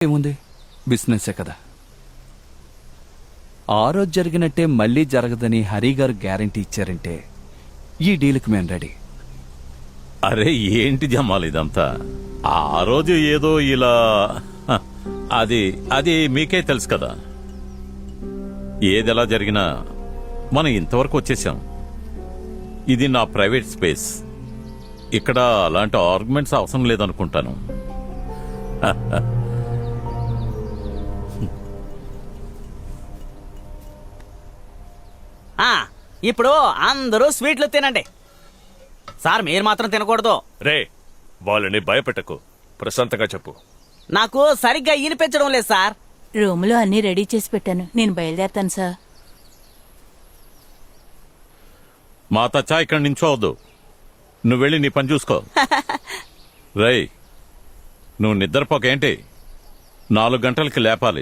ఏముంది, బిజినెసే కదా. ఆ రోజు జరిగినట్టే మళ్ళీ జరగదని హరి గారు గ్యారంటీ ఇచ్చారంటే ఈ డీల్కి మేము రెడీ. అరే ఏంటి జమాల్ ఇదంతా? ఆ రోజు ఏదో ఇలా అది అది మీకే తెలుసు కదా. ఏదెలా జరిగినా మనం ఇంతవరకు వచ్చేసాం. ఇది నా ప్రైవేట్ స్పేస్. ఇక్కడ అలాంటి ఆర్గ్యుమెంట్స్ అవసరం లేదనుకుంటాను. ఇప్పుడు అందరూ స్వీట్లు తినండి. సార్ మీరు మాత్రం తినకూడదు. రే, వాళ్ళని భయపెట్టకు, ప్రశాంతంగా చెప్పు. నాకు సరిగ్గా ఈనిపించడం లేదు సార్. రూములో అన్నీ రెడీ చేసి పెట్టాను, నేను బయలుదేరతాను సార్. మా తచ్చా ఇక్కడ నించోవద్దు. నువ్వు వెళ్ళి నీ పని చూసుకో. రేయ్, నువ్వు నిద్రపోకేంటి? 4 గంటలకి లేపాలి.